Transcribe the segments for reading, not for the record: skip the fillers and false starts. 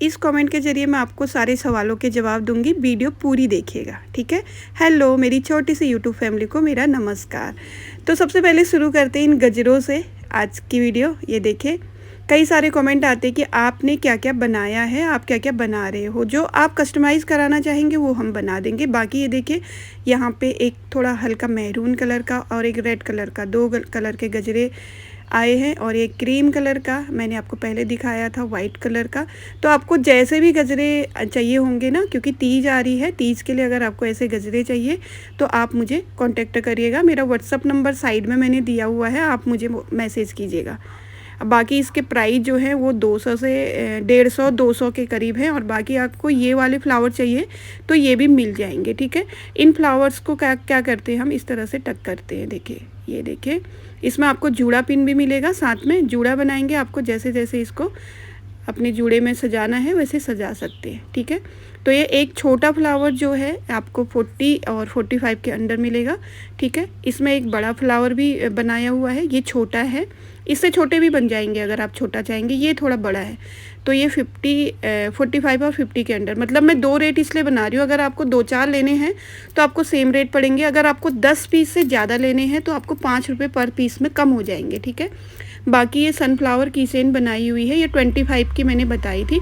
इस कमेंट के ज़रिए मैं आपको सारे सवालों के जवाब दूंगी। वीडियो पूरी देखिएगा, ठीक है। हेलो मेरी छोटी सी यूट्यूब फैमिली को मेरा नमस्कार। तो सबसे पहले शुरू करते हैं इन गजरों से आज की वीडियो। ये देखिए, कई सारे कमेंट आते हैं कि आपने क्या क्या बनाया है, आप क्या क्या बना रहे हो। जो आप कस्टमाइज़ कराना चाहेंगे वो हम बना देंगे। बाकी ये देखिए, यहाँ पे एक थोड़ा हल्का मैरून कलर का और एक रेड कलर का, दो कलर के गजरे आए हैं। और एक क्रीम कलर का मैंने आपको पहले दिखाया था, वाइट कलर का। तो आपको जैसे भी गजरे चाहिए होंगे ना, क्योंकि तीज आ रही है, तीज के लिए अगर आपको ऐसे गजरे चाहिए तो आप मुझे कांटेक्ट करिएगा। मेरा व्हाट्सअप नंबर साइड में मैंने दिया हुआ है, आप मुझे मैसेज कीजिएगा। अब बाकी इसके प्राइस जो है वो 200 से 150 200 के करीब है। और बाकी आपको ये वाले फ्लावर चाहिए तो ये भी मिल जाएंगे, ठीक है। इन फ्लावर्स को क्या क्या करते हैं हम, इस तरह से टक करते हैं। देखिए, ये देखिए, इसमें आपको जूड़ा पिन भी मिलेगा, साथ में जूड़ा बनाएंगे। आपको जैसे जैसे इसको अपने जूड़े में सजाना है वैसे सजा सकते हैं, ठीक है। तो ये एक छोटा फ्लावर जो है आपको 40 और 45 के अंदर मिलेगा, ठीक है। इसमें एक बड़ा फ्लावर भी बनाया हुआ है, ये छोटा है, इससे छोटे भी बन जाएंगे अगर आप छोटा चाहेंगे। ये थोड़ा बड़ा है, तो ये 45 और 50 के अंदर। मतलब मैं 2 रेट इसलिए बना रही हूँ, अगर आपको 2-4 लेने हैं तो आपको सेम रेट पड़ेंगे। अगर आपको 10 पीस से ज़्यादा लेने हैं तो आपको 5 रुपये पर पीस में कम हो जाएंगे, ठीक है। बाकी ये सनफ्लावर की चेन बनाई हुई है, ये 25 की मैंने बताई थी।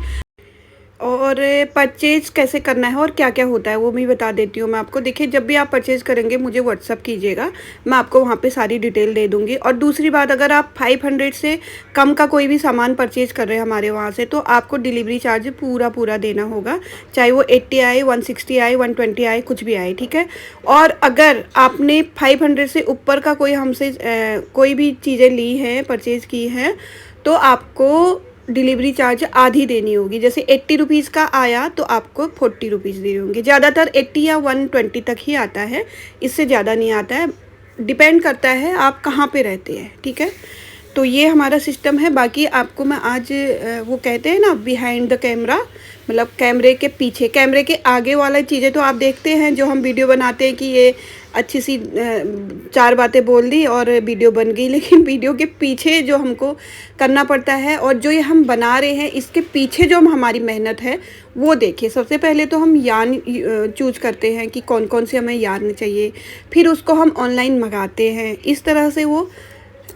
और परचेज़ कैसे करना है और क्या क्या होता है वो भी बता देती हूँ मैं आपको। देखिए, जब भी आप परचेज़ करेंगे मुझे व्हाट्सअप कीजिएगा, मैं आपको वहाँ पे सारी डिटेल दे दूँगी। और दूसरी बात, अगर आप 500 से कम का कोई भी सामान परचेज़ कर रहे हैं हमारे वहाँ से, तो आपको डिलीवरी चार्ज पूरा देना होगा, चाहे वो 80 आए, 160 आए, 120 आए, कुछ भी आए, ठीक है। और अगर आपने 500 से ऊपर का कोई हमसे कोई भी चीज़ें ली हैं, परचेज़ की हैं, तो आपको डिलीवरी चार्ज आधी देनी होगी। जैसे 80 रुपीज़ का आया तो आपको 40 रुपीज़ देने होंगे। ज़्यादातर 80 या 120 तक ही आता है, इससे ज़्यादा नहीं आता है। डिपेंड करता है आप कहाँ पे रहते हैं, ठीक है। तो ये हमारा सिस्टम है। बाकी आपको मैं आज वो कहते हैं ना बिहाइंड द कैमरा, मतलब कैमरे के पीछे, कैमरे के आगे वाला चीज़ें तो आप देखते हैं जो हम वीडियो बनाते हैं कि ये अच्छी सी 4 बातें बोल दी और वीडियो बन गई। लेकिन वीडियो के पीछे जो हमको करना पड़ता है और जो ये हम बना रहे हैं इसके पीछे जो हमारी मेहनत है वो देखिए। सबसे पहले तो हम यार्न चूज करते हैं कि कौन कौन से हमें यार्न चाहिए, फिर उसको हम ऑनलाइन मंगाते हैं। इस तरह से वो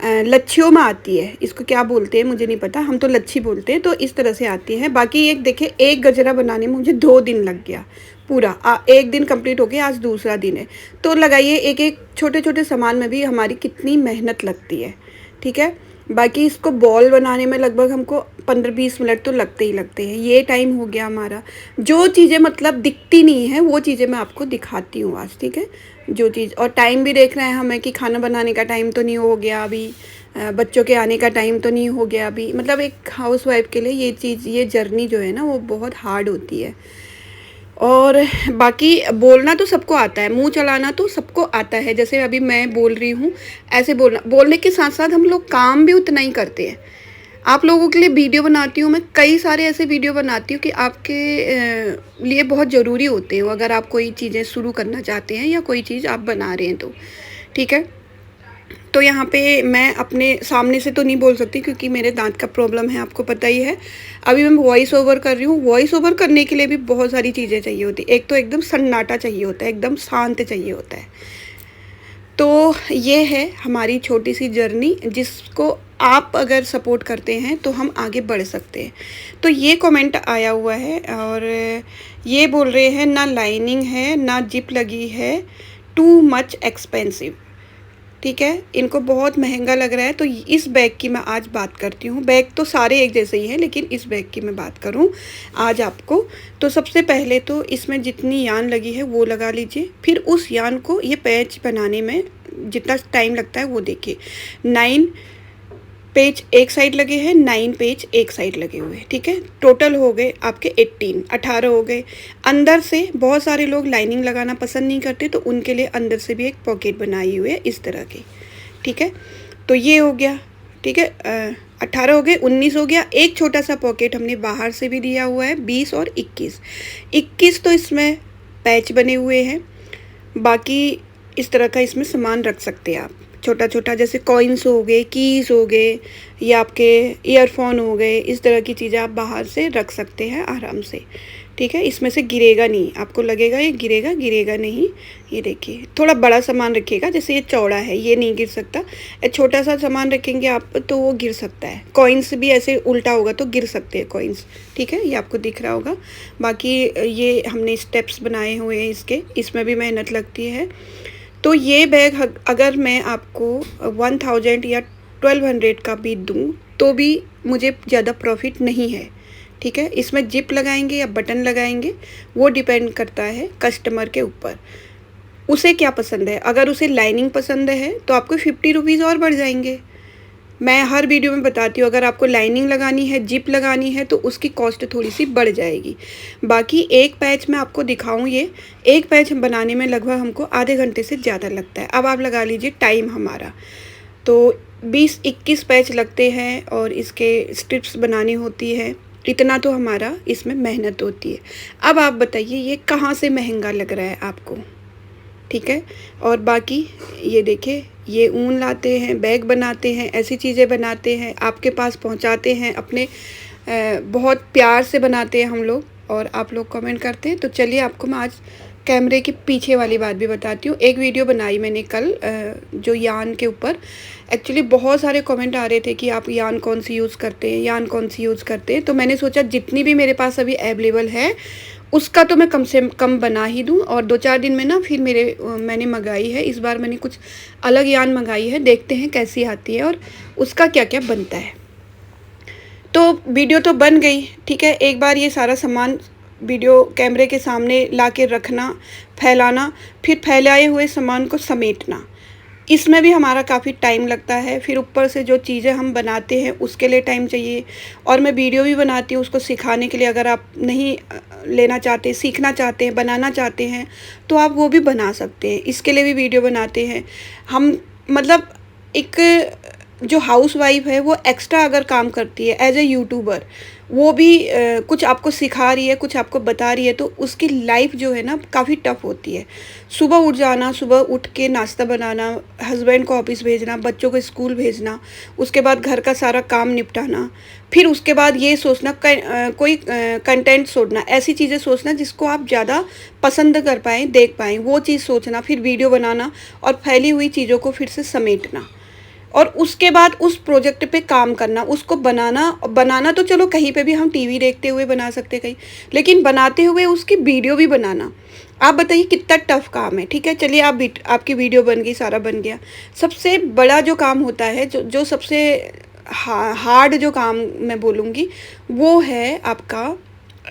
लच्छियों में आती है, इसको क्या बोलते हैं मुझे नहीं पता, हम तो लच्छी बोलते हैं। तो इस तरह से आती है। बाकी एक देखिए, एक गजरा बनाने में मुझे 2 दिन लग गया पूरा। एक दिन कंप्लीट हो गया, आज दूसरा दिन है। तो लगाइए एक एक छोटे छोटे सामान में भी हमारी कितनी मेहनत लगती है, ठीक है। बाकी इसको बॉल बनाने में लगभग हमको 15-20 मिनट तो लगते ही लगते हैं। ये टाइम हो गया हमारा। जो चीज़ें मतलब दिखती नहीं है वो चीज़ें मैं आपको दिखाती हूँ आज, ठीक है। जो चीज़, और टाइम भी देखना है हमें कि खाना बनाने का टाइम तो नहीं हो गया अभी, बच्चों के आने का टाइम तो नहीं हो गया अभी। मतलब एक हाउसवाइफ के लिए ये चीज़, ये जर्नी जो है ना वो बहुत हार्ड होती है। और बाकी बोलना तो सबको आता है, मुंह चलाना तो सबको आता है। जैसे अभी मैं बोल रही हूँ, ऐसे बोलने के साथ साथ हम लोग काम भी उतना ही करते हैं। आप लोगों के लिए वीडियो बनाती हूँ मैं, कई सारे ऐसे वीडियो बनाती हूँ कि आपके लिए बहुत ज़रूरी होते हैं, अगर आप कोई चीज़ें शुरू करना चाहते हैं या कोई चीज़ आप बना रहे हैं तो, ठीक है। तो यहाँ पे मैं अपने सामने से तो नहीं बोल सकती क्योंकि मेरे दांत का प्रॉब्लम है, आपको पता ही है। अभी मैं वॉइस ओवर कर रही हूँ। वॉइस ओवर करने के लिए भी बहुत सारी चीज़ें चाहिए होती है। एक तो एकदम सन्नाटा चाहिए होता है, एकदम शांत चाहिए होता है। तो ये है हमारी छोटी सी जर्नी, जिसको आप अगर सपोर्ट करते हैं तो हम आगे बढ़ सकते हैं। तो ये कमेंट आया हुआ है और ये बोल रहे हैं ना लाइनिंग है ना जिप लगी है, टू मच एक्सपेंसिव, ठीक है। इनको बहुत महंगा लग रहा है। तो इस बैग की मैं आज बात करती हूँ। बैग तो सारे एक जैसे ही हैं, लेकिन इस बैग की मैं बात करूँ आज आपको। तो सबसे पहले तो इसमें जितनी यान लगी है वो लगा लीजिए। फिर उस यान को, ये पैच बनाने में जितना टाइम लगता है वो देखिए। 9 पेज एक साइड लगे हैं, 9 पेज एक साइड लगे हुए हैं, ठीक है। टोटल हो गए आपके 18 हो गए। अंदर से बहुत सारे लोग लाइनिंग लगाना पसंद नहीं करते, तो उनके लिए अंदर से भी एक पॉकेट बनाई हुई है इस तरह की, ठीक है। तो ये हो गया, ठीक है। 18 हो गए, 19 हो गया। एक छोटा सा पॉकेट हमने बाहर से भी दिया हुआ है, 20 और 21 तो इसमें पैच बने हुए हैं। बाकी इस तरह का इसमें सामान रख सकते हैं आप, छोटा छोटा, जैसे कॉइन्स हो गए, कीज़ हो गए या आपके ईयरफोन हो गए, इस तरह की चीज़ें आप बाहर से रख सकते हैं आराम से, ठीक है। इसमें से गिरेगा नहीं, आपको लगेगा ये गिरेगा, गिरेगा नहीं। ये देखिए, थोड़ा बड़ा सामान रखिएगा, जैसे ये चौड़ा है ये नहीं गिर सकता। छोटा सा सामान रखेंगे आप तो वो गिर सकता है। कॉइन्स भी ऐसे उल्टा होगा तो गिर सकते हैं कॉइन्स, ठीक है। ये आपको दिख रहा होगा। बाकी ये हमने स्टेप्स बनाए हुए हैं इसके, इसमें भी मेहनत लगती है। तो ये बैग अगर मैं आपको 1000 या 1200 का भी दूँ तो भी मुझे ज़्यादा प्रॉफिट नहीं है, ठीक है। इसमें जिप लगाएंगे या बटन लगाएंगे वो डिपेंड करता है कस्टमर के ऊपर, उसे क्या पसंद है। अगर उसे लाइनिंग पसंद है तो आपको 50 रुपीज़ और बढ़ जाएंगे। मैं हर वीडियो में बताती हूँ, अगर आपको लाइनिंग लगानी है, जिप लगानी है तो उसकी कॉस्ट थोड़ी सी बढ़ जाएगी। बाकी एक पैच मैं आपको दिखाऊँ, ये एक पैच बनाने में लगभग हमको आधे घंटे से ज़्यादा लगता है। अब आप लगा लीजिए टाइम हमारा, तो 20-21 पैच लगते हैं और इसके स्ट्रिप्स बनानी होती है। इतना तो हमारा इसमें मेहनत होती है। अब आप बताइए ये कहाँ से महंगा लग रहा है आपको, ठीक है। और बाकी ये देखिए, ये ऊन लाते हैं, बैग बनाते हैं, ऐसी चीज़ें बनाते हैं, आपके पास पहुंचाते हैं, अपने बहुत प्यार से बनाते हैं हम लोग और आप लोग कमेंट करते हैं। तो चलिए आपको मैं आज कैमरे के पीछे वाली बात भी बताती हूँ। एक वीडियो बनाई मैंने कल जो यान के ऊपर। एक्चुअली बहुत सारे कमेंट आ रहे थे कि आप यान कौन सी यूज़ करते हैं, यान कौन सी यूज़ करते हैं। तो मैंने सोचा जितनी भी मेरे पास अभी अवेलेबल है उसका तो मैं कम से कम बना ही दूँ, और 2-4 दिन में ना फिर मैंने मंगाई है। इस बार मैंने कुछ अलग यान मंगाई है, देखते हैं कैसी आती है और उसका क्या क्या बनता है। तो वीडियो तो बन गई, ठीक है। एक बार ये सारा सामान वीडियो कैमरे के सामने ला के रखना, फैलाना, फिर फैलाए हुए सामान को समेटना, इसमें भी हमारा काफ़ी टाइम लगता है। फिर ऊपर से जो चीज़ें हम बनाते हैं उसके लिए टाइम चाहिए, और मैं वीडियो भी बनाती हूँ उसको सिखाने के लिए। अगर आप नहीं लेना चाहते, सीखना चाहते हैं, बनाना चाहते हैं तो आप वो भी बना सकते हैं, इसके लिए भी वीडियो बनाते हैं हम। मतलब एक जो हाउसवाइफ है वो एक्स्ट्रा अगर काम करती है एज ए यूट्यूबर, वो भी कुछ आपको सिखा रही है, कुछ आपको बता रही है, तो उसकी लाइफ जो है ना काफ़ी टफ होती है। सुबह उठ जाना, सुबह उठ के नाश्ता बनाना, हस्बैंड को ऑफिस भेजना, बच्चों को स्कूल भेजना, उसके बाद घर का सारा काम निपटाना, फिर उसके बाद ये सोचना कोई कंटेंट छोड़ना, ऐसी चीज़ें सोचना जिसको आप ज़्यादा पसंद कर पाएँ, देख पाएँ, वो चीज़ सोचना, फिर वीडियो बनाना और फैली हुई चीज़ों को फिर से समेटना, और उसके बाद उस प्रोजेक्ट पे काम करना, उसको बनाना तो चलो कहीं पे भी हम टीवी देखते हुए बना सकते कहीं, लेकिन बनाते हुए उसकी वीडियो भी बनाना, आप बताइए कितना टफ काम है, ठीक है। चलिए आपकी वीडियो बन गई, सारा बन गया। सबसे बड़ा जो काम होता है, जो सबसे हार्ड जो काम मैं बोलूँगी, वो है आपका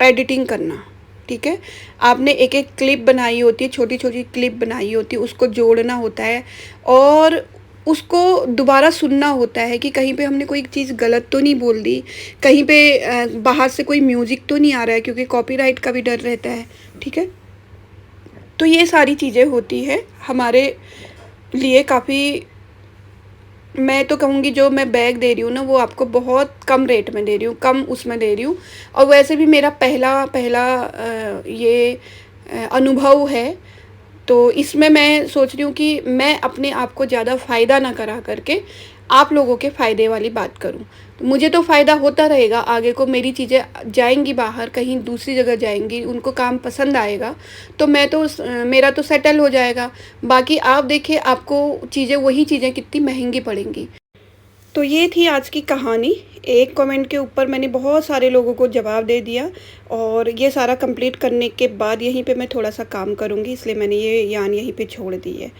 एडिटिंग करना, ठीक है। आपने एक एक क्लिप बनाई होती है, छोटी छोटी क्लिप बनाई होती है, उसको जोड़ना होता है और उसको दोबारा सुनना होता है कि कहीं पे हमने कोई चीज़ गलत तो नहीं बोल दी, कहीं पे बाहर से कोई म्यूज़िक तो नहीं आ रहा है, क्योंकि कॉपीराइट का भी डर रहता है, ठीक है। तो ये सारी चीज़ें होती है हमारे लिए काफ़ी। मैं तो कहूँगी जो मैं बैग दे रही हूँ ना वो आपको बहुत कम रेट में दे रही हूँ, कम उसमें दे रही हूँ। और वैसे भी मेरा पहला ये अनुभव है, तो इसमें मैं सोच रही हूँ कि मैं अपने आप को ज़्यादा फ़ायदा ना करा करके आप लोगों के फ़ायदे वाली बात करूँ। तो मुझे तो फ़ायदा होता रहेगा, आगे को मेरी चीज़ें जाएंगी बाहर, कहीं दूसरी जगह जाएंगी, उनको काम पसंद आएगा तो मेरा तो सेटल हो जाएगा। बाकी आप देखिए आपको चीज़ें, वही चीज़ें कितनी महंगी पड़ेंगी। तो ये थी आज की कहानी। एक कमेंट के ऊपर मैंने बहुत सारे लोगों को जवाब दे दिया, और ये सारा कंप्लीट करने के बाद यहीं पे मैं थोड़ा सा काम करूँगी, इसलिए मैंने ये यान यहीं पे छोड़ दी है।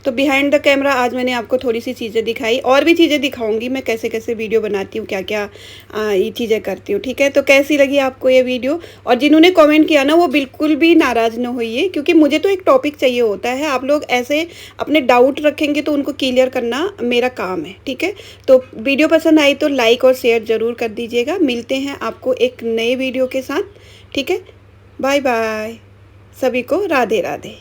तो बिहाइंड द कैमरा आज मैंने आपको थोड़ी सी चीज़ें दिखाई, और भी चीज़ें दिखाऊंगी मैं कैसे कैसे वीडियो बनाती हूँ, क्या क्या ये चीज़ें करती हूँ, ठीक है। तो कैसी लगी आपको ये वीडियो, और जिन्होंने कमेंट किया ना वो बिल्कुल भी नाराज़ ना होइए, क्योंकि मुझे तो एक टॉपिक चाहिए होता है। आप लोग ऐसे अपने डाउट रखेंगे तो उनको क्लियर करना मेरा काम है, ठीक है। तो वीडियो पसंद आई तो लाइक और शेयर ज़रूर कर दीजिएगा। मिलते हैं आपको एक नए वीडियो के साथ, ठीक है। बाय बाय, सभी को राधे राधे।